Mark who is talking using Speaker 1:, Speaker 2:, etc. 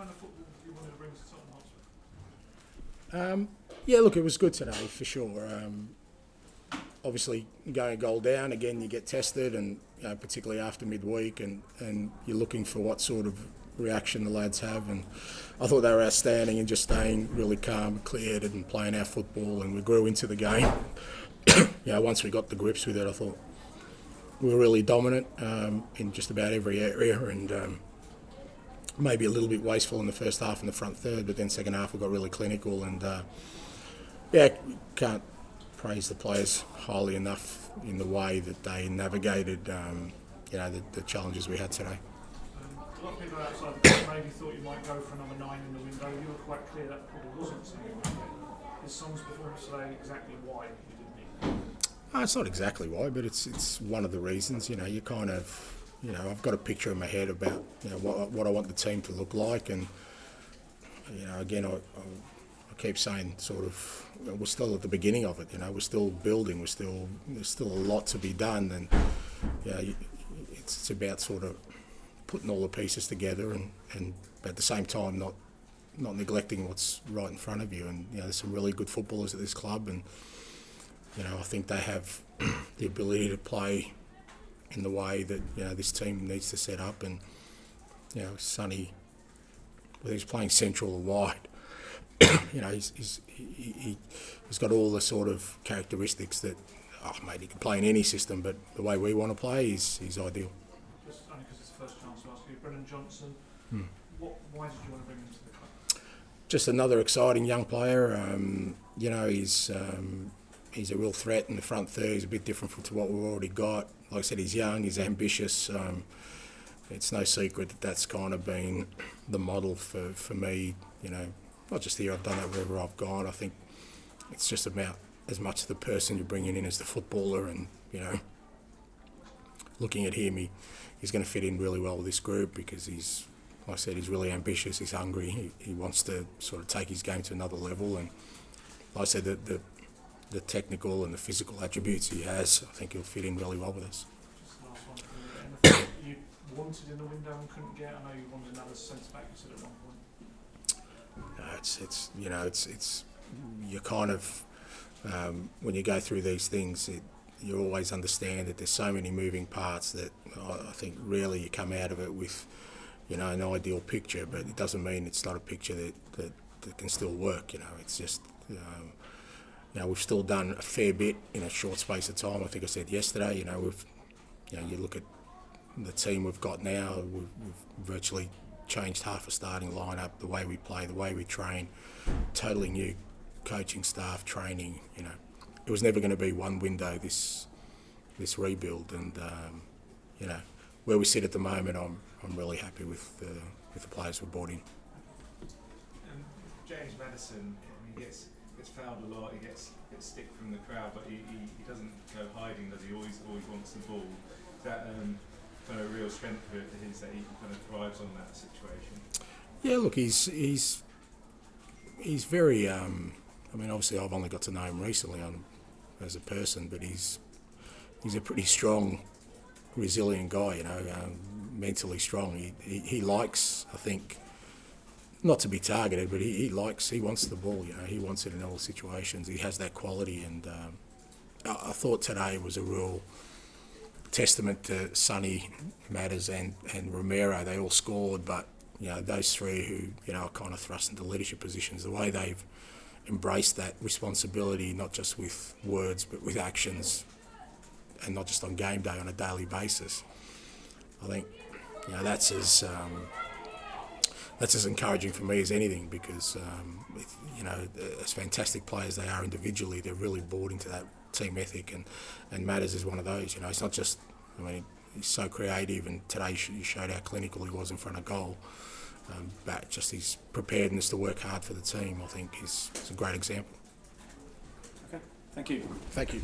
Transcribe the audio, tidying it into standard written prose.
Speaker 1: kind of football you wanted to bring to Tottenham Hotspur?
Speaker 2: Yeah, look, it was good today for sure. Obviously, going a goal down again, you get tested, and particularly after midweek, and you're looking for what sort of reaction the lads have. And I thought they were outstanding and just staying really calm, clear-headed, and playing our football. And we grew into the game. Once we got the grips with it, I thought we were really dominant in just about every area, and maybe a little bit wasteful in the first half and the front third, but then second half we got really clinical, and can't praise the players highly enough in the way that they navigated the challenges we had today.
Speaker 1: A lot of people outside the club maybe thought you might go for another 9 in the window. You were quite clear that probably wasn't something. Is Son's performance today exactly why you didn't need it?
Speaker 2: It's not exactly why, but it's one of the reasons. You kind of, I've got a picture in my head about what I want the team to look like, and again, I keep saying sort of we're still at the beginning of it. We're still building. There's still a lot to be done, and it's about sort of putting all the pieces together, and at the same time not neglecting what's right in front of you. And there's some really good footballers at this club, and I think they have the ability to play in the way that this team needs to set up. And Sonny, whether he's playing central or wide, he's got all the sort of characteristics that he can play in any system, but the way we want to play is ideal.
Speaker 1: Just only because it's the first chance to ask you, Brennan Johnson. Why did you want to bring him to the club?
Speaker 2: Just another exciting young player. He's a real threat in the front third. He's a bit different to what we've already got. Like I said, he's young, he's ambitious. It's no secret that that's kind of been the model for me, not just here, I've done that wherever I've gone. I think it's just about as much the person you're bringing in as the footballer, and, looking at him, he's going to fit in really well with this group because like I said, he's really ambitious, he's hungry, he wants to sort of take his game to another level, and like I said, the technical and the physical attributes he has, I think he'll fit in really well with us.
Speaker 1: Just the last one from you. Anything you wanted in the window and couldn't get? I know you wanted another centre back, you said at one point.
Speaker 2: No, it's you kind of when you go through these things, you always understand that there's so many moving parts that I think rarely you come out of it with an ideal picture, but it doesn't mean it's not a picture that can still work. It's just we've still done a fair bit in a short space of time. I think I said yesterday, you look at the team we've got now, we've virtually changed half a starting lineup, the way we play, the way we train, totally new coaching staff, training. It was never going to be one window, this rebuild, and where we sit at the moment, I'm really happy with the players we've brought in.
Speaker 3: And James Maddison, he gets fouled a lot. He gets stick from the crowd, but he doesn't go hiding, does he? Always wants the ball. Is that kind of a real strength for his, that he kind of thrives on that situation?
Speaker 2: Yeah, look, he's very. Obviously, I've only got to know him recently as a person, but he's a pretty strong, resilient guy. Mentally strong. He likes, I think, not to be targeted, but he wants the ball. He wants it in all situations. He has that quality, and I thought today was a real testament to Sonny, Matters, and Romero. They all scored, but those three who are kind of thrust into leadership positions, the way they've embraced that responsibility, not just with words but with actions, and not just on game day, on a daily basis. I think that's as encouraging for me as anything, because as fantastic players they are individually, they're really bought into that team ethic, and Matters is one of those. It's not just, he's so creative, and today you showed how clinical he was in front of goal, but just his preparedness to work hard for the team, I think is a great example.
Speaker 1: Okay, thank you.
Speaker 2: Thank you.